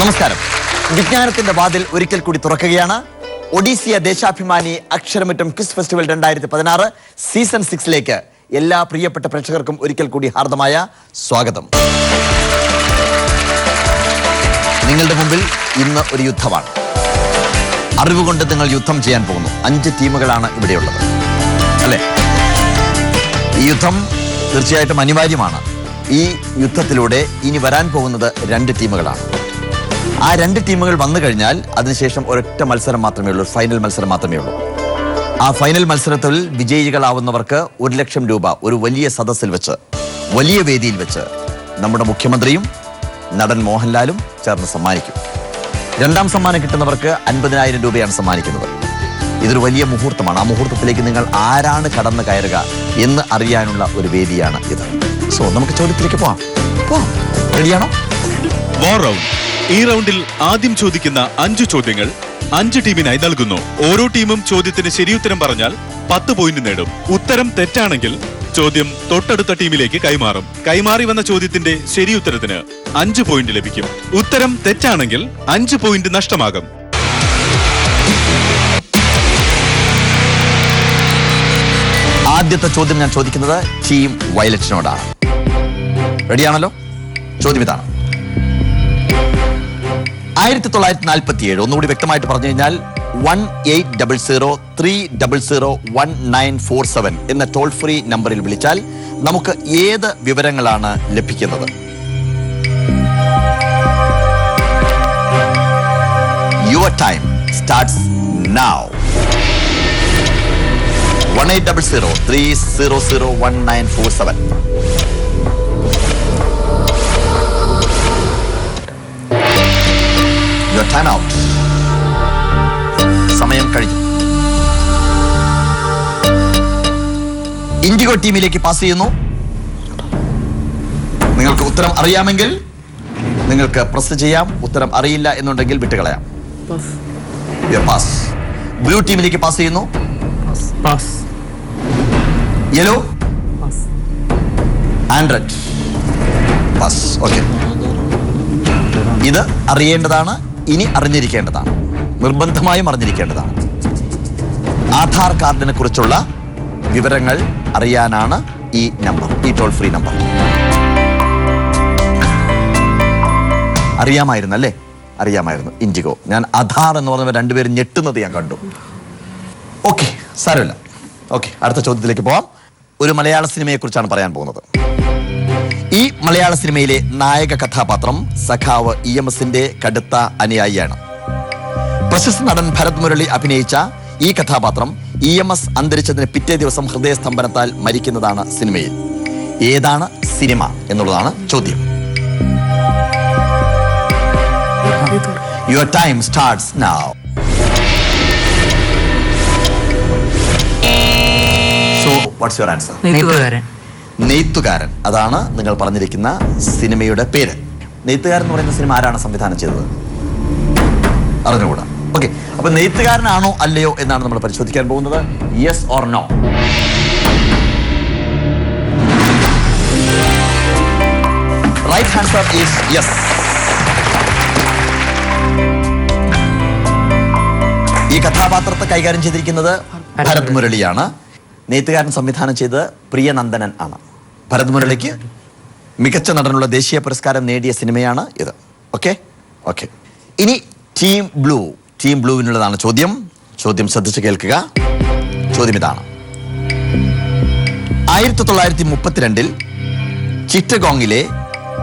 നമസ്കാരം. വിജ്ഞാനത്തിന്റെ വാതിൽ ഒരിക്കൽ കൂടി തുറക്കുകയാണ്. ഒഡീസിയ Deshabhimani Aksharamuttam quiz festival 2016 season 6ലേക്ക് എല്ലാ പ്രിയപ്പെട്ട പ്രേക്ഷകർക്കും ഒരിക്കൽ കൂടി ഹാർദമായ സ്വാഗതം. നിങ്ങളുടെ മുമ്പിൽ ഇന്ന് ഒരു യുദ്ധമാണ്. അറിവുകൊണ്ട് നിങ്ങൾ യുദ്ധം ചെയ്യാൻ പോകുന്നു. 5 ടീമുകളാണ് ഇവിടെയുള്ളത്, അല്ലേ? ഈ യുദ്ധം തീർച്ചയായിട്ടും അനിവാര്യമാണ്. ഈ യുദ്ധത്തിലൂടെ ഇനി വരാൻ പോകുന്നത് 2 ടീമുകളാണ്. ആ 2 ടീമുകൾ വന്നു കഴിഞ്ഞാൽ അതിനുശേഷം ഒരൊറ്റ മത്സരം മാത്രമേ ഉള്ളൂ, ഫൈനൽ മത്സരം മാത്രമേ ഉള്ളൂ. ആ ഫൈനൽ മത്സരത്തിൽ വിജയികളാവുന്നവർക്ക് 1 ലക്ഷം രൂപ ഒരു വലിയ സദസ്സിൽ വെച്ച്, വലിയ വേദിയിൽ വെച്ച് നമ്മുടെ മുഖ്യമന്ത്രിയും നടൻ മോഹൻലാലും ചേർന്ന് സമ്മാനിക്കും. 2ാം സമ്മാനം കിട്ടുന്നവർക്ക് 50,000 രൂപയാണ് സമ്മാനിക്കുന്നത്. ഇതൊരു വലിയ മുഹൂർത്തമാണ്. ആ മുഹൂർത്തത്തിലേക്ക് നിങ്ങൾ ആരാണ് കടന്നു കയറുക എന്ന് അറിയാനുള്ള ഒരു വേദിയാണ് ഇത്. സോ നമുക്ക് ചോദ്യത്തിലേക്ക് പോവാം. റെഡിയാണോ? വാർ റൗണ്ട്. ഈ റൗണ്ടിൽ ആദ്യം ചോദിക്കുന്ന 5 ചോദ്യങ്ങൾ 5 ടീമിനായി നൽകുന്നു. ഓരോ ടീമും ചോദ്യത്തിന് ശരിയുത്തരം പറഞ്ഞാൽ 10 പോയിന്റ് നേടും. ഉത്തരം തെറ്റാണെങ്കിൽ ചോദ്യം തൊട്ടടുത്ത ടീമിലേക്ക് കൈമാറും. കൈമാറി വന്ന ചോദ്യത്തിന്റെ ശരിയുത്തരത്തിന് 5 പോയിന്റ് ലഭിക്കും. ഉത്തരം തെറ്റാണെങ്കിൽ 5 പോയിന്റ് നഷ്ടമാകും. ആദ്യത്തെ ചോദ്യം ഞാൻ ചോദിക്കുന്നത് ടീം വയലറ്റിനോടാണ്. റെഡിയാണല്ലോ? ചോദ്യം ഇതാണ്. 1947, ഒന്നുകൂടി വ്യക്തമായിട്ട് പറഞ്ഞു കഴിഞ്ഞാൽ 1800-300-1947 എന്ന ടോൾ ഫ്രീ നമ്പറിൽ വിളിച്ചാൽ നമുക്ക് ഏത് വിവരങ്ങളാണ് ലഭിക്കുന്നത്? Your time starts now. 1800-300-1947. Your time out. സമയം കഴിഞ്ഞു. ഇൻഡിഗോ ടീമിലേക്ക് പാസ് ചെയ്യുന്നു. നിങ്ങൾക്ക് ഉത്തരം അറിയാമെങ്കിൽ നിങ്ങൾക്ക് പ്രസ് ചെയ്യാം. ഉത്തരം അറിയില്ല എന്നുണ്ടെങ്കിൽ വിട്ടുകളയാം. പാസ്. ബ്ലൂ ടീമിലേക്ക് പാസ് ചെയ്യുന്നു. Yellow and red. Pass. Okay, ഇത് അറിയേണ്ടതാണ്, ഇനി അറിഞ്ഞിരിക്കേണ്ടതാണ്, നിർബന്ധമായും അറിഞ്ഞിരിക്കേണ്ടതാണ്. ആധാർ കാർഡിനെ കുറിച്ചുള്ള വിവരങ്ങൾ അറിയാനാണ് ഈ നമ്പർ, ഈ ടോൾ ഫ്രീ നമ്പർ. അറിയാമായിരുന്നു അല്ലേ? അറിയാമായിരുന്നു. ഇൻഡിഗോ. ഞാൻ ആധാർ എന്ന് പറഞ്ഞവർ 2 പേരും ഞെട്ടുന്നത് ഞാൻ കണ്ടു. ഓക്കെ, സാരമില്ല. ഓക്കെ, അടുത്ത ചോദ്യത്തിലേക്ക് പോവാം. ഒരു മലയാള സിനിമയെ കുറിച്ചാണ് പറയാൻ പോകുന്നത്. ഈ മലയാള സിനിമയിലെ നായക കഥാപാത്രം സഖാവ് EMSന്റെ കടുത്ത അനുയായിയാണ്. പ്രശസ്ത നടൻ ഭരത് മുരളി അഭിനയിച്ച ഈ കഥാപാത്രം EMS അന്തരിച്ചതിന് പിറ്റേ ദിവസം ഹൃദയസ്തംഭനത്താൽ മരിക്കുന്നതാണ് സിനിമയിൽ. ഏതാണ് സിനിമ എന്നുള്ളതാണ് ചോദ്യം. Your time starts now. So what's your answer? നെയ്ത്തുകാരൻ. അതാണ് നിങ്ങൾ പറഞ്ഞിരിക്കുന്ന സിനിമയുടെ പേര്. നെയ്ത്തുകാരൻ എന്ന് പറയുന്ന സിനിമ ആരാണ് സംവിധാനം ചെയ്തത്? അറിഞ്ഞുകൂടാ. ഓക്കെ, അപ്പൊ നെയ്ത്തുകാരനാണോ അല്ലയോ എന്നാണ് നമ്മൾ പരിശോധിക്കാൻ പോകുന്നത്. Yes or no? Right answer is yes. ഈ കഥാപാത്രത്തെ കൈകാര്യം ചെയ്തിരിക്കുന്നത് ഭരത് മുരളിയാണ്. നെയ്ത്തുകാരൻ സംവിധാനം ചെയ്തത് പ്രിയനന്ദനൻ ആണ്. ഭരത് മുരളിക്ക് മികച്ച നടനുള്ള ദേശീയ പുരസ്കാരം നേടിയ സിനിമയാണ് ഇത്. Okay okay. ഇനി ടീം ബ്ലൂ. ടീം ബ്ലൂവിനുള്ളതാണ് ചോദ്യം. ചോദ്യം ശ്രദ്ധിച്ച് കേൾക്കുക. ചോദ്യം ഇതാണ്. 1932 ചിറ്റഗോങ്ങിലെ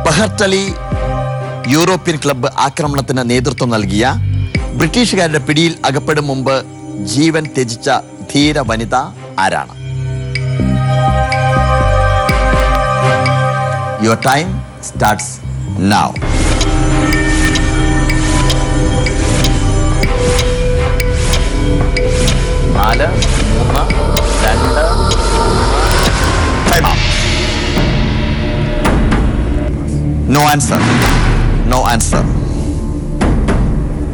ബഹർട്ടലി യൂറോപ്യൻ ക്ലബ്ബ് ആക്രമണത്തിന് നേതൃത്വം നൽകിയ ബ്രിട്ടീഷുകാരുടെ പിടിയിൽ അകപ്പെടും മുമ്പ് ജീവൻ ത്യജിച്ച ധീര വനിത ആരാണ്? Your time starts now. നാല്, 3, 2, time out. No answer. No answer.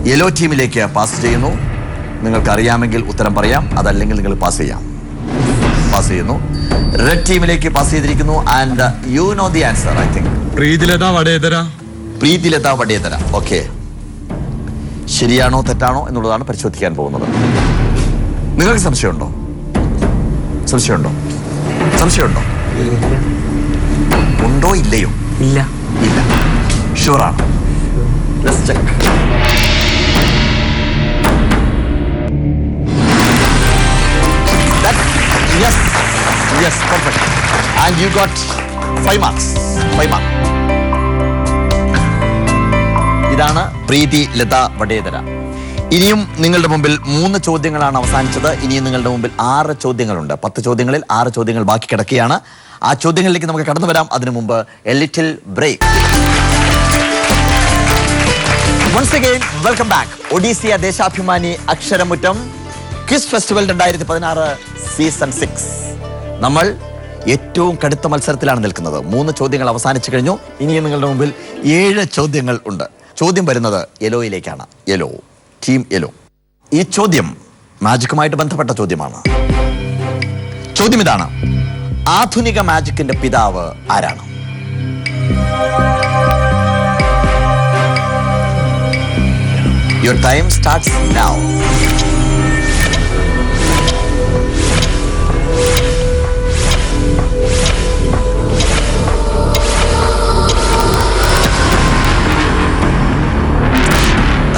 Yellow ടീമിലേക്ക് പാസ് ചെയ്യുന്നു. നിങ്ങൾക്ക് അറിയാമെങ്കിൽ ഉത്തരം പറയാം, അതല്ലെങ്കിൽ നിങ്ങൾ പാസ് ചെയ്യാം. പാസ് ചെയ്യുന്നു. റെഡ് ടീമിലേക്ക് പാസ് ചെയ്തിരിക്കുന്നു. And you know the answer. I think Pritilata Waddedar. Pritilata Waddedar. Okay, ശരിയാണോ തെറ്റാണോ എന്നുള്ളതാണ് പരിശോധിക്കാൻ പോകുന്നത്. നിങ്ങൾക്ക് സംശയമുണ്ടോ? സംശയമുണ്ടോ? സംശയമുണ്ടോ? ഉണ്ടോ ഇല്ലയോ? ഇല്ല. ഇല്ല. ഷുവറാണ്. Let's check. Yes, yes, perfect. And you got 5 marks. 5 marks. ഇതാണ് പ്രീതി ലത വടേതര. ഇനിയും നിങ്ങളുടെ മുമ്പിൽ 3 ചോദ്യങ്ങളാണ് അവസാനിച്ചത്. ഇനിയും നിങ്ങളുടെ മുമ്പിൽ 6 ചോദ്യങ്ങളുണ്ട്. 10 ചോദ്യങ്ങളിൽ 6 ചോദ്യങ്ങൾ ബാക്കി കിടക്കുകയാണ്. ആ ചോദ്യങ്ങളിലേക്ക് നമുക്ക് കടന്നു വരാം. അതിനു മുമ്പ് a little break. Once again, welcome back. Odyssia Deshabhimani Aksharamuttam quiz festival 2016 season 6. നമ്മൾ ഏറ്റവും കടുത്ത മത്സരത്തിലാണ് നിൽക്കുന്നത്. 3 ചോദ്യങ്ങൾ അവസാനിച്ചു കഴിഞ്ഞു. ഇനിയും നിങ്ങളുടെ മുമ്പിൽ 7 ചോദ്യങ്ങൾ ഉണ്ട്. ചോദ്യം വരുന്നത് യെലോയിലേക്കാണ്. Yellow, team yellow. ഈ ചോദ്യം മാജിക്കുമായിട്ട് ബന്ധപ്പെട്ട ചോദ്യമാണ്. ചോദ്യം ഇതാണ്: ആധുനിക മാജിക്കിന്റെ പിതാവ് ആരാണ്? Your time starts now.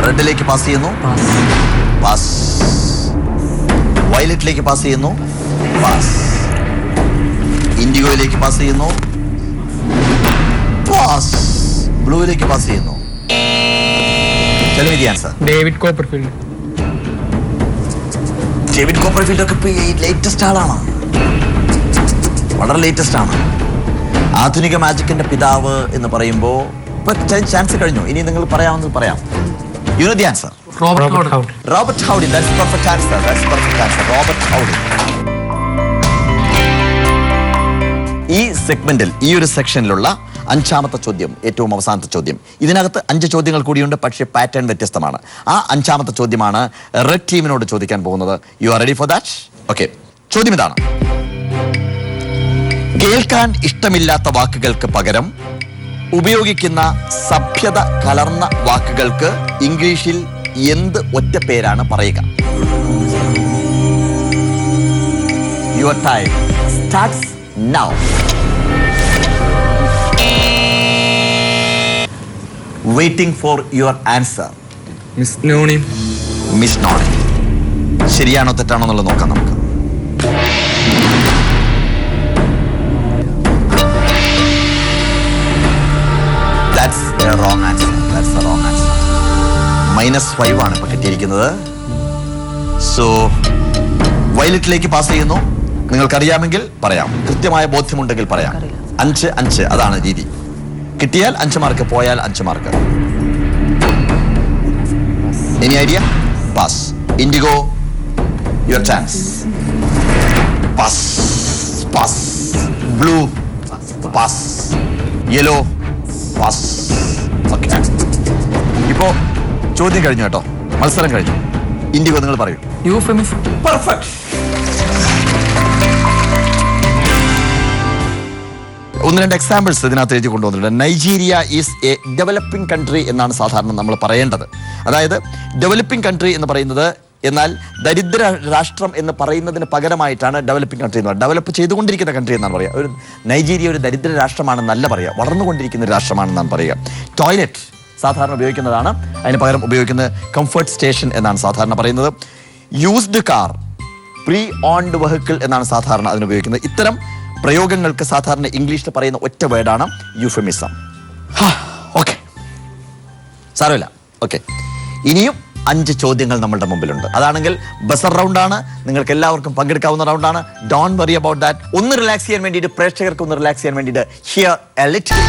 റെഡിലേക്ക് പാസ് ചെയ്യുന്നു. പാസ്. വയലറ്റിലേക്ക് പാസ് ചെയ്യുന്നു. പാസ്. ഇൻഡിഗോയിലേക്ക് പാസ് ചെയ്യുന്നു. പാസ്. ബ്ലൂയിലേക്ക് പാസ് ചെയ്യുന്നു. David Copperfield. ഡേവിഡ് കോപ്പർഫീൽഡ് ഒക്കെ ലേറ്റസ്റ്റ് ആളാണ്. വളരെ ലേറ്റസ്റ്റ് ആണ്. ആധുനിക മാജിക്കിന്റെ പിതാവ് എന്ന് പറയുമ്പോൾ ചാൻസ് കഴിഞ്ഞു. ഇനി നിങ്ങൾ പറയാമെന്ന് പറയാം. You know the answer. Robert Howdy. Robert Howdy. That's the perfect answer. That's the perfect answer. Robert Howdy. ഈ സെഗ്മെന്റിൽ, ഈ ഒരു സെക്ഷനിലുള്ള 5ാമത്തെ ചോദ്യം, ഏറ്റവും അവസാനത്തെ ചോദ്യം. ഇതിനകത്ത് 5 ചോദ്യങ്ങൾ കൂടിയുണ്ട്, പക്ഷേ പാറ്റേൺ വ്യത്യസ്തമാണ്. ആ 5ാമത്തെ ചോദ്യമാണ് റെഡ് ടീമിനോട് ചോദിക്കാൻ പോകുന്നത്. You are ready for that? Okay. ചോദ്യം ഇതാണ്: കേൾക്കാൻ ഇഷ്ടമില്ലാത്ത വാക്കുകൾക്ക് പകരം ഉപയോഗിക്കുന്ന സഭ്യത കലർന്ന വാക്കുകൾക്ക് ഇംഗ്ലീഷിൽ എന്ത് ഒറ്റ പേരാണ് പറയുക? Your time starts now. Waiting for your answer. Miss noni. Miss noni. ശരിയാണോ തെറ്റാണോ എന്നുള്ളത് നോക്കാം നമുക്ക്. That's a wrong answer. That's the wrong answer. -5 ആണ് ഇപ്പൊ കിട്ടിയിരിക്കുന്നത്. സോ വയലറ്റിലേക്ക് പാസ് ചെയ്യുന്നു. നിങ്ങൾക്കറിയാമെങ്കിൽ പറയാം, കൃത്യമായ ബോധ്യമുണ്ടെങ്കിൽ പറയാം. 5-5 അതാണ് രീതി. കിട്ടിയാൽ 5 മാർക്ക്, പോയാൽ 5 mark. Any idea? Pass. IndiGo, your chance. Pass. Pass. Blue, pass. Yellow, pass. Okay. ഇപ്പോ ചോദ്യം കഴിഞ്ഞു കേട്ടോ, മത്സരം കഴിഞ്ഞു. ഇൻഡിഗോ നിങ്ങൾ പറയൂ. യൂഫെമിസം. പെർഫെക്റ്റ്. 1-2 എക്സാമ്പിൾസ് ഇതിനകത്ത് എഴുതി കൊണ്ടുവന്നിട്ടുണ്ട്. Nigeria is A developing country എന്നാണ് സാധാരണ നമ്മൾ പറയേണ്ടത്. അതായത് ഡെവലപ്പിംഗ് കൺട്രി എന്ന് പറയുന്നത്, എന്നാൽ ദരിദ്ര രാഷ്ട്രം എന്ന് പറയുന്നതിന് പകരമായിട്ടാണ് ഡെവലപ്പിംഗ് കൺട്രി എന്ന് പറയുന്നത്. ഡെവലപ്പ് ചെയ്തുകൊണ്ടിരിക്കുന്ന കൺട്രി എന്നാണ് പറയുക. ഒരു നൈജീരിയ ഒരു ദരിദ്ര രാഷ്ട്രമാണെന്നല്ല പറയുക, വളർന്നുകൊണ്ടിരിക്കുന്ന ഒരു രാഷ്ട്രമാണെന്നാണ് പറയുക. ടോയ്ലറ്റ് സാധാരണ ഉപയോഗിക്കുന്നതാണ്, അതിന് പകരം ഉപയോഗിക്കുന്നത് കംഫർട്ട് സ്റ്റേഷൻ എന്നാണ് സാധാരണ പറയുന്നത്. Used car, pre owned vehicle എന്നാണ് സാധാരണ അതിനുപയോഗിക്കുന്നത്. ഇത്തരം പ്രയോഗങ്ങൾക്ക് സാധാരണ ഇംഗ്ലീഷിൽ പറയുന്ന ഒറ്റ വേർഡാണ് യൂഫെമിസം. ഓക്കെ, സാരമില്ല. ഓക്കെ, ഇനിയും 5 ചോദ്യങ്ങൾ നമ്മളുടെ മുമ്പിലുണ്ട്. അതാണെങ്കിൽ ബസർ റൗണ്ടാണ്, നിങ്ങൾക്ക് എല്ലാവർക്കും പങ്കെടുക്കാവുന്ന റൗണ്ടാണ്. Don't worry about that. ഒന്ന് റിലാക്സ് ചെയ്യാൻ വേണ്ടിയിട്ട്, പ്രേക്ഷകർക്ക് ഒന്ന് റിലാക്സ് ചെയ്യാൻ വേണ്ടിയിട്ട് ഹിയർ എ ലിറ്റിൽ.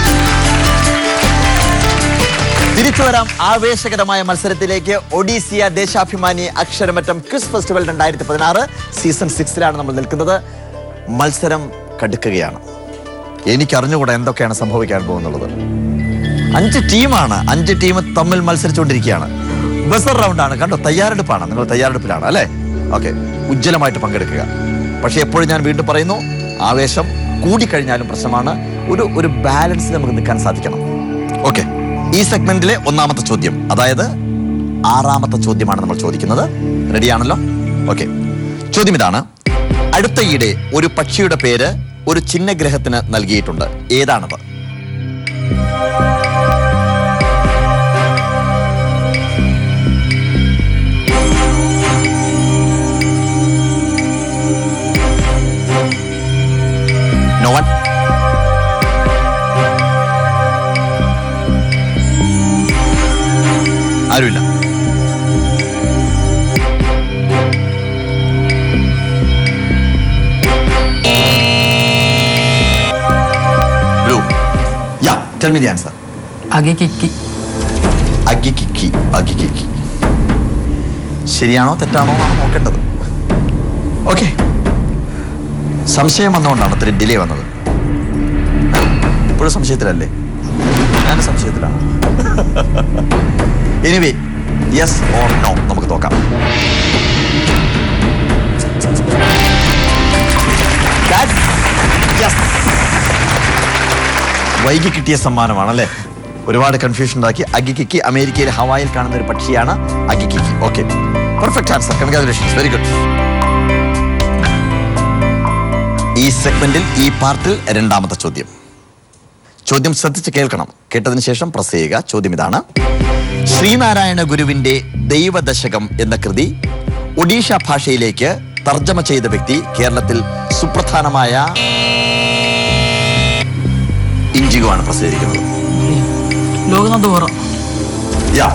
തിരിച്ചു വരാം ആവേശകരമായ മത്സരത്തിലേക്ക്. ഒഡീസിയ ദേശാഭിമാനി അക്ഷരമറ്റം ക്വിസ് ഫെസ്റ്റിവൽ 2016 സീസൺ 6ലാണ് നമ്മൾ നിൽക്കുന്നത്. മത്സരം കടുക്കുകയാണ്. എനിക്കറിഞ്ഞുകൂടാ എന്തൊക്കെയാണ് സംഭവിക്കാൻ പോകുന്നുള്ളത്. 5 ടീമാണ്, 5 ടീം തമ്മിൽ മത്സരിച്ചുകൊണ്ടിരിക്കുകയാണ്. ബസർ റൗണ്ടാണ്, കണ്ടോ, തയ്യാറെടുപ്പാണ്. നിങ്ങൾ തയ്യാറെടുപ്പിലാണ് അല്ലേ? ഓക്കെ, ഉജ്ജ്വലമായിട്ട് പങ്കെടുക്കുക. പക്ഷെ എപ്പോഴും ഞാൻ വീണ്ടും പറയുന്നു, ആവേശം കൂടിക്കഴിഞ്ഞാലും പ്രശ്നമാണ്. ഒരു ബാലൻസിൽ നമുക്ക് നിൽക്കാൻ സാധിക്കണം. ഓക്കെ, ഈ സെഗ്മെന്റിലെ 1ാമത്തെ ചോദ്യം, അതായത് 6ാമത്തെ ചോദ്യമാണ് നമ്മൾ ചോദിക്കുന്നത്. റെഡിയാണല്ലോ? ഓക്കെ. ചോദ്യം ഇതാണ്: അടുത്തയിടെ ഒരു പക്ഷിയുടെ പേര് ഒരു ചിഹ്നഗ്രഹത്തിന് നൽകിയിട്ടുണ്ട്. ഏതാണത്? No one? ആരുമില്ല. Blue. Yeah, tell me the answer. Agikiki. അഗിക്കിക്കി. അഗിക്കിക്കി. ശരിയാണോ തെറ്റാണോ എന്നാണ് നോക്കേണ്ടത്. ഓക്കെ. സംശയം വന്നുകൊണ്ടാണ് ഇത്രയും ഡിലേ വന്നത്. ഇപ്പോഴും സംശയത്തിലല്ലേ? ഞാൻ സംശയത്തിലാണ്. എനിവേ, യെസ് ഓർ നോ നമുക്ക് നോക്കാം. വൈകി കിട്ടിയ സമ്മാനമാണല്ലേ? ഒരുപാട് കൺഫ്യൂഷൻ ഉണ്ടാക്കി. അഗിക്കിക്കി അമേരിക്കയിലെ ഹവായിൽ കാണുന്ന ഒരു പക്ഷിയാണ് അഗിക്കിക്കി. Okay, perfect answer. Congratulations, very good. ഈ സെഗ്മെന്റിൽ, ഈ പാർട്ടിൽ 2ാമത്തെ ചോദ്യം. ചോദ്യം ശ്രദ്ധിച്ച് കേൾക്കണം. കേട്ടതിന് ശേഷം പ്രസ് ചെയ്യുക. ചോദ്യം ഇതാണ്: ശ്രീനാരായണ ഗുരുവിന്റെ ദൈവദശകം എന്ന കൃതി ഒഡീഷ ഭാഷയിലേക്ക് തർജ്ജമ ചെയ്ത വ്യക്തി കേരളത്തിൽ സുപ്രധാനമായ ഇഞ്ചിഗുവാണ് പ്രസിദ്ധീകരിക്കുന്നത്. ലോകനാഥ് ബെഹ്റ. യാ.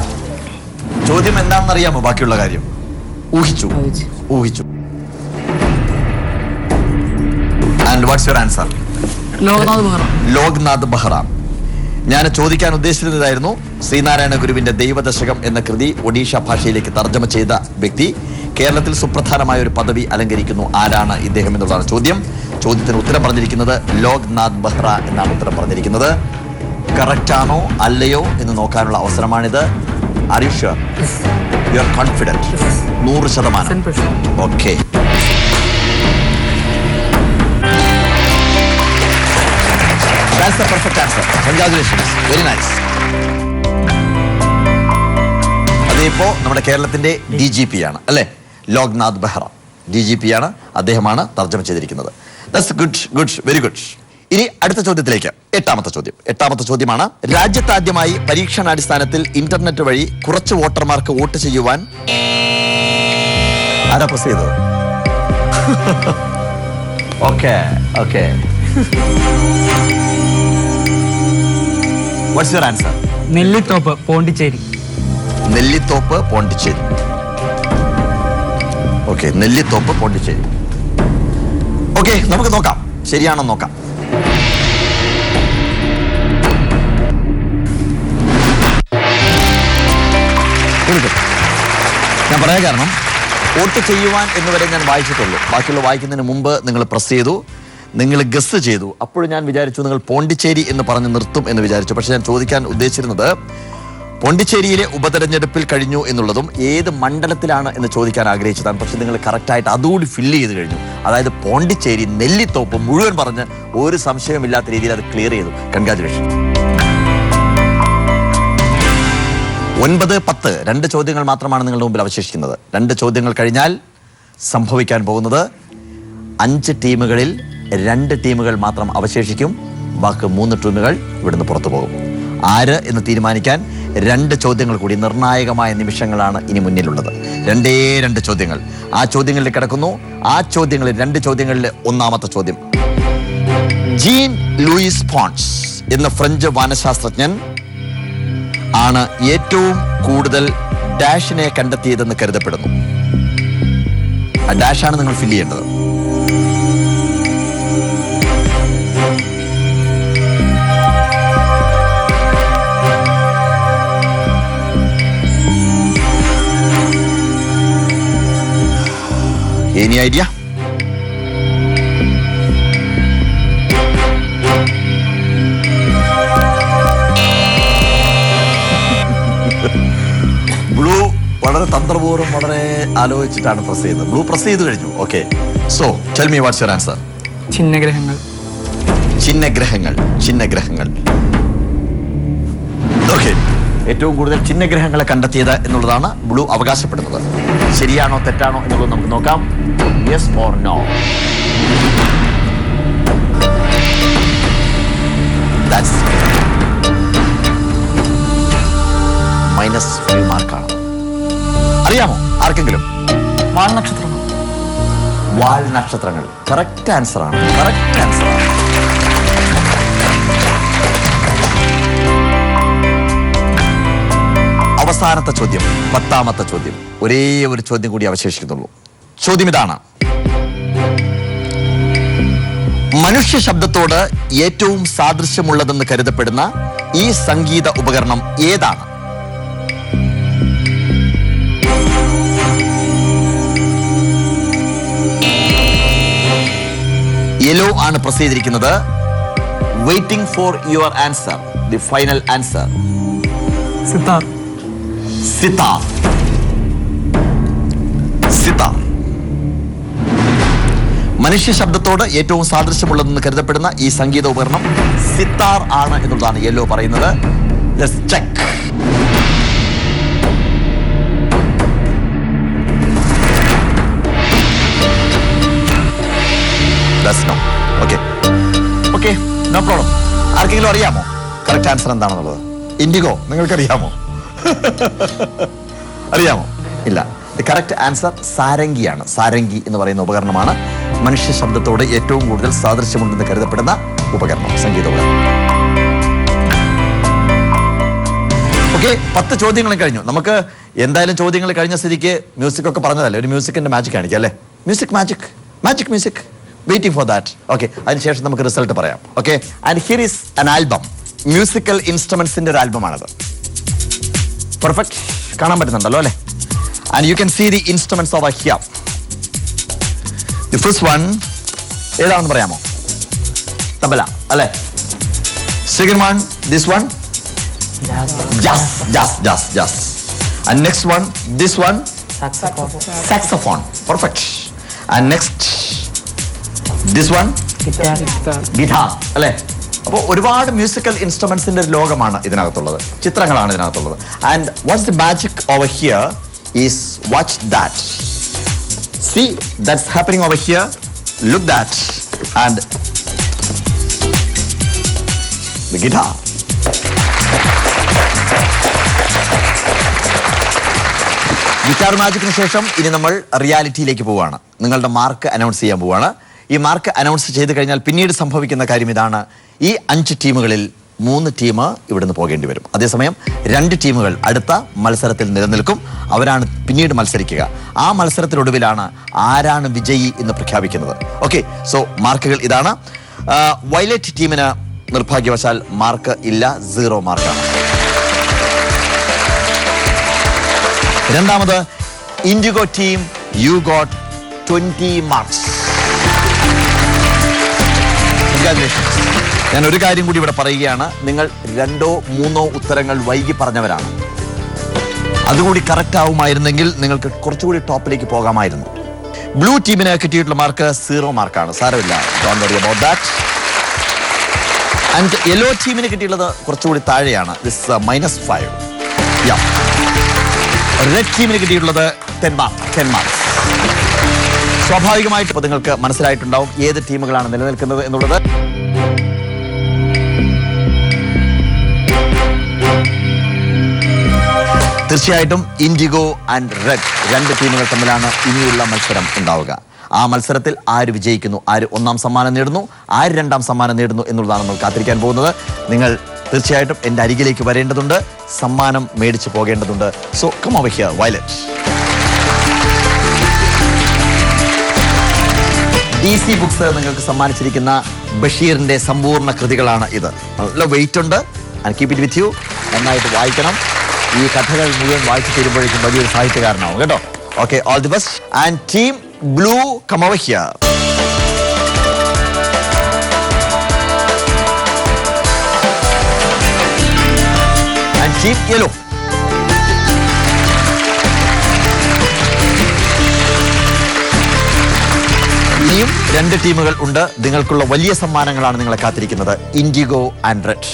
ചോദ്യം എന്താണെന്ന് അറിയാമോ? ബാക്കിയുള്ള കാര്യം ഊഹിച്ചു. And what's your answer? Loknath Behera. ഞാൻ ചോദിക്കാൻ ഉദ്ദേശിച്ചിരുന്നതായിരുന്നു, ശ്രീനാരായണ ഗുരുവിന്റെ ദൈവദശകം എന്ന കൃതി ഒഡീഷ ഭാഷയിലേക്ക് തർജ്ജമ ചെയ്ത വ്യക്തി കേരളത്തിൽ സുപ്രധാനമായ ഒരു പദവി അലങ്കരിക്കുന്നു. ആരാണ് ഇദ്ദേഹം എന്നുള്ളതാണ് ചോദ്യം. ചോദ്യത്തിന് ഉത്തരം പറഞ്ഞിരിക്കുന്നത് ലോക്നാഥ് ബെഹ്റ എന്നാണ് ഉത്തരം പറഞ്ഞിരിക്കുന്നത്. കറക്റ്റ് ആണോ അല്ലയോ എന്ന് നോക്കാനുള്ള അവസരമാണിത്. Are you sure? You are confident? 100%. Okay. That's the perfect answer. Congratulations. Very nice. അതിപ്പോ നമ്മുടെ കേരളത്തിന്റെ DGP ആണ് അല്ലേ? ലോക്നാഥ് ബെഹ്റ DGP ആണ്. അദ്ദേഹമാണ് തർജ്ജമ ചെയ്തിരിക്കുന്നത്. That's good, very good. ഇനി അടുത്ത ചോദ്യത്തിലേക്ക്. 8ാമത്തെ ചോദ്യം. 8ാമത്തെ ചോദ്യമാണ്: രാജ്യത്താദ്യമായി പരീക്ഷണാടിസ്ഥാനത്തിൽ ഇന്റർനെറ്റ് വഴി കുറച്ച് വോട്ടർമാർക്ക് വോട്ട് ചെയ്യുവാൻ ആരാ പ്രസ് ചെയ്തത്? Okay. What's your answer? Nellithope, Pondicherry. Nellithope, Pondicherry. Okay, Nellithope, Pondicherry. Okay, നമുക്ക് നോക്കാം ശരിയാണോ നോക്കാം. ഞാൻ പറയാൻ കാരണം, വോട്ട് ചെയ്യുവാൻ എന്നുവരെ ഞാൻ വായിച്ചിട്ടുള്ളൂ. ബാക്കിയുള്ള വായിക്കുന്നതിന് മുമ്പ് നിങ്ങൾ പ്രസ് ചെയ്തു, നിങ്ങൾ ഗസ് ചെയ്തു. അപ്പോഴും ഞാൻ വിചാരിച്ചു നിങ്ങൾ പോണ്ടിച്ചേരി എന്ന് പറഞ്ഞ് നിർത്തും എന്ന് വിചാരിച്ചു. പക്ഷെ ഞാൻ ചോദിക്കാൻ ഉദ്ദേശിച്ചിരുന്നത് പോണ്ടിച്ചേരിയിലെ ഉപതെരഞ്ഞെടുപ്പിൽ കഴിഞ്ഞു എന്നുള്ളതും ഏത് മണ്ഡലത്തിലാണ് എന്ന് ചോദിക്കാൻ ആഗ്രഹിച്ചതാണ്. പക്ഷെ നിങ്ങൾ കറക്റ്റായിട്ട് അതുകൂടി ഫില്ല് ചെയ്ത് കഴിഞ്ഞു. അതായത് പോണ്ടിച്ചേരി, നെല്ലിത്തോപ്പ് മുഴുവൻ പറഞ്ഞ് ഒരു സംശയമില്ലാത്ത രീതിയിൽ അത് ക്ലിയർ ചെയ്തു. കൺഗ്രാറ്റുലേഷൻ. 9, 10 2 ചോദ്യങ്ങൾ മാത്രമാണ് നിങ്ങളുടെ മുമ്പിൽ അവശേഷിക്കുന്നത്. 2 ചോദ്യങ്ങൾ കഴിഞ്ഞാൽ സംഭവിക്കാൻ പോകുന്നത് 5 ടീമുകളിൽ 2 ടീമുകൾ മാത്രം അവശേഷിക്കും. ബാക്കി 3 ടീമുകൾ ഇവിടുന്ന് പുറത്തു പോകും. ആര് എന്ന് തീരുമാനിക്കാൻ 2 ചോദ്യങ്ങൾ കൂടി, നിർണായകമായ നിമിഷങ്ങളാണ് ഇനി മുന്നിലുള്ളത്. 2 ചോദ്യങ്ങൾ. ആ ചോദ്യങ്ങളിൽ കിടക്കുന്നു. ആ ചോദ്യങ്ങളിൽ 2 ചോദ്യങ്ങളിൽ 1ാമത്തെ ചോദ്യം: ജീൻ ലൂയിസ് പോൺസ് എന്ന ഫ്രഞ്ച് വാനശാസ്ത്രജ്ഞൻ ആണ് ഏറ്റവും കൂടുതൽ ഡാഷിനെ കണ്ടെത്തിയതെന്ന് കരുതപ്പെടുന്നു. ആ ഡാഷാണ് നിങ്ങൾ ഫില്ല് ചെയ്യേണ്ടത്. Any idea? ബ്ലൂ വളരെ തന്ത്രപൂർവ്വം, വളരെ ആലോചിച്ചിട്ടാണ് പ്രസ് ചെയ്യുന്നത്. ബ്ലൂ പ്രസ് ചെയ്ത് കഴിഞ്ഞു. Okay, so tell me what's your answer? ചിഹ്നഗ്രഹങ്ങൾ. ചിഹ്നഗ്രഹങ്ങൾ. ഓക്കെ, ഏറ്റവും കൂടുതൽ ചിഹ്നഗ്രഹങ്ങളെ കണ്ടെത്തിയത് എന്നുള്ളതാണ് ബ്ലൂ അവകാശപ്പെടുന്നത്. ശരിയാണോ തെറ്റാണോ എന്നുള്ളത് നമുക്ക് നോക്കാം. Yes or no? -5 മാർക്കാണ്. അറിയാമോ ആർക്കെങ്കിലും? വാൽ നക്ഷത്രങ്ങൾ. വാൽ നക്ഷത്രങ്ങൾ കറക്റ്റ് ആൻസർ ആണ്. കറക്റ്റ് ആൻസർ ആണ്. അവസാനത്തെ ചോദ്യം, 10ാമത്തെ ചോദ്യം. ഒരേ ഒരു ചോദ്യം കൂടി അവശേഷിക്കുന്നുള്ളൂ. ചോദ്യം ഇതാണ്: മനുഷ്യ ശബ്ദത്തോട് ഏറ്റവും സാദൃശ്യമുള്ളതെന്ന് കരുതപ്പെടുന്ന ഈ സംഗീത ഉപകരണം ഏതാണ്? യെല്ലോ ആണ് പ്രസ് ചെയ്തിരിക്കുന്നത്. Waiting for your answer, the final answer. Sitar. Sitar. Sitar. മനുഷ്യ ശബ്ദത്തോട് ഏറ്റവും സാദൃശ്യമുള്ളതെന്ന് കരുതപ്പെടുന്ന ഈ സംഗീത ഉപകരണം സിത്താർ ആണ് എന്നുള്ളതാണ് യെല്ലോ പറയുന്നത്. Let's check. Okay, no problem. ആർക്കെങ്കിലും അറിയാമോ കറക്റ്റ് ആൻസർ എന്താണെന്നുള്ളത്? ഇൻഡിഗോ, നിങ്ങൾക്കറിയാമോ? അറിയാമോ? ഇല്ല. ദി കറക്റ്റ് ആൻസർ സാരംഗിയാണ്. സാരംഗി എന്ന് പറയുന്ന ഉപകരണമാണ് മനുഷ്യ ശബ്ദത്തോട് ഏറ്റവും കൂടുതൽ സാദൃശ്യമുണ്ടെന്ന് കരുതപ്പെടുന്ന ഉപകരണം, സംഗീത ഉപകരണം. ഓക്കെ, 10 ചോദ്യങ്ങളും കഴിഞ്ഞു. നമുക്ക് എന്തായാലും ചോദ്യങ്ങൾ കഴിഞ്ഞ സ്ഥിതിക്ക് മ്യൂസിക് ഒക്കെ പറഞ്ഞതല്ലേ, ഒരു മ്യൂസിക്കിന്റെ മാജിക് കാണിക്കാം അല്ലേ? Music music waiting for that. Okay, അതിനുശേഷം നമുക്ക് റിസൾട്ട് പറയാം. Okay, and here is an album. Musical ഇൻസ്ട്രുമെന്റ്സിന്റെ ഒരു ആൽബമാണത്. പെർഫെക്റ്റ്, കാണാൻ പറ്റുന്നുണ്ടല്ലോ അല്ലേ? And you can see the instruments over here. The first one ഏതാണെന്ന് പറയാമോ? തബല അല്ലേ? Second one, this one jazz. And next one, this one saxophone. Perfect. And next this one guitar അല്ലേ? അപ്പോൾ ഒരുപാട് മ്യൂസിക്കൽ ഇൻസ്ട്രുമെന്റ്സിന്റെ ഒരു ലോകമാണ് ഇതിനകത്തുള്ളത്, ചിത്രങ്ങളാണ് ഇതിനകത്തുള്ളത്. And what's the magic over here is watch that. See that's happening over here. Look that. And the guitar. Guitar മാജിക്കിന് ശേഷം ഇനി നമ്മൾ റിയാലിറ്റിയിലേക്ക് പോവുകയാണ്. നിങ്ങളുടെ മാർക്ക് അനൗൺസ് ചെയ്യാൻ പോവുകയാണ്. ഈ മാർക്ക് അനൗൺസ് ചെയ്ത് കഴിഞ്ഞാൽ പിന്നീട് സംഭവിക്കുന്ന കാര്യം ഇതാണ്: ഈ 5 ടീമുകളിൽ 3 ടീം ഇവിടുന്ന് പോകേണ്ടി വരും. അതേസമയം 2 ടീമുകൾ അടുത്ത മത്സരത്തിൽ നിലനിൽക്കും. അവരാണ് പിന്നീട് മത്സരിക്കുക. ആ മത്സരത്തിനൊടുവിലാണ് ആരാണ് വിജയി എന്ന് പ്രഖ്യാപിക്കുന്നത്. ഓക്കെ, സോ മാർക്കുകൾ ഇതാണ്. വയലറ്റ് ടീമിന് നിർഭാഗ്യവശാൽ മാർക്ക് ഇല്ല, 0 മാർക്കാണ്. രണ്ടാമത് IndiGo team, you got 20 marks. Congratulations. ഞാൻ ഒരു കാര്യം കൂടി ഇവിടെ പറയുകയാണ്: നിങ്ങൾ 2 or 3 ഉത്തരങ്ങൾ വൈകി പറഞ്ഞവരാണ്. അതുകൂടി കറക്റ്റ് ആവുമായിരുന്നെങ്കിൽ നിങ്ങൾക്ക് കുറച്ചുകൂടി ടോപ്പിലേക്ക് പോകാമായിരുന്നു. ബ്ലൂ ടീമിന് കിട്ടിയിട്ടുള്ള മാർക്ക് 0 മാർക്കാണ്. സാരമില്ല, don't worry about that. And yellow ടീമിന് കിട്ടിയിട്ടുള്ളത് കുറച്ചുകൂടി താഴെയാണ്. ദിസ് -5. യാ. റെഡ് ടീമിന് കിട്ടിയിട്ടുള്ളത് 10 മാർക്സ്. സ്വാഭാവികമായിട്ട് ഇപ്പോൾ നിങ്ങൾക്ക് മനസ്സിലായിട്ടുണ്ടാവും ഏത് ടീമുകളാണ് നിലനിൽക്കുന്നത് എന്നുള്ളത്. തീർച്ചയായിട്ടും ഇൻഡിഗോ ആൻഡ് റെഡ് 2 ടീമുകൾ തമ്മിലാണ് ഇനിയുള്ള മത്സരം ഉണ്ടാവുക. ആ മത്സരത്തിൽ ആര് വിജയിക്കുന്നു, ആര് 1ാം സമ്മാനം നേടുന്നു, ആര് 2ാം സമ്മാനം നേടുന്നു എന്നുള്ളതാണ് നമ്മൾ കാത്തിരിക്കാൻ പോകുന്നത്. നിങ്ങൾ തീർച്ചയായിട്ടും എൻ്റെ അരികിലേക്ക് വരേണ്ടതുണ്ട്, സമ്മാനം മേടിച്ചു പോകേണ്ടതുണ്ട്. So come over here, violet. DC books നിങ്ങൾക്ക് സമ്മാനിച്ചിരിക്കുന്ന ബഷീറിന്റെ സമ്പൂർണ്ണ കൃതികളാണ് ഇത്. നല്ല വെയിറ്റ് ഉണ്ട്. And keep it with you. നന്നായിട്ട് വായിക്കണം. ഈ കഥകൾ മുഴുവൻ വായിച്ചു തീരുമ്പോഴേക്കും വലിയൊരു സാഹിത്യകാരനാവും കേട്ടോ. Okay, all the best. And team blue, come over here. And team yellow. ഇനിയും 2 ടീമുകൾ ഉണ്ട്. നിങ്ങൾക്കുള്ള വലിയ സമ്മാനങ്ങളാണ് നിങ്ങളെ കാത്തിരിക്കുന്നത്. Indigo and red.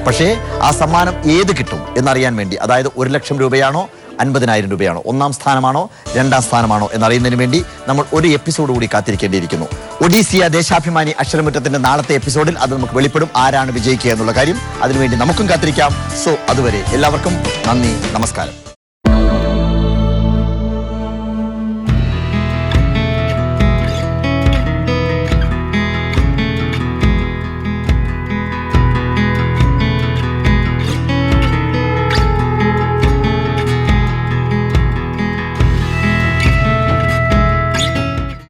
പക്ഷേ ആ സമ്മാനം ഏത് കിട്ടും എന്നറിയാൻ വേണ്ടി, അതായത് 1 ലക്ഷം രൂപയാണോ 50,000 രൂപയാണോ, 1ാം സ്ഥാനമാണോ 2ാം സ്ഥാനമാണോ എന്നറിയുന്നതിന് വേണ്ടി നമ്മൾ ഒരു എപ്പിസോഡ് കൂടി കാത്തിരിക്കേണ്ടിയിരിക്കുന്നു. ഒഡീസിയ ദേശാഭിമാനി അക്ഷരമുറ്റത്തിന്റെ നാളത്തെ എപ്പിസോഡിൽ അത് നമുക്ക് വെളിപ്പെടും, ആരാണ് വിജയിക്കുക എന്നുള്ള കാര്യം. അതിനുവേണ്ടി നമുക്കും കാത്തിരിക്കാം. സോ അതുവരെ എല്ലാവർക്കും നന്ദി, നമസ്കാരം.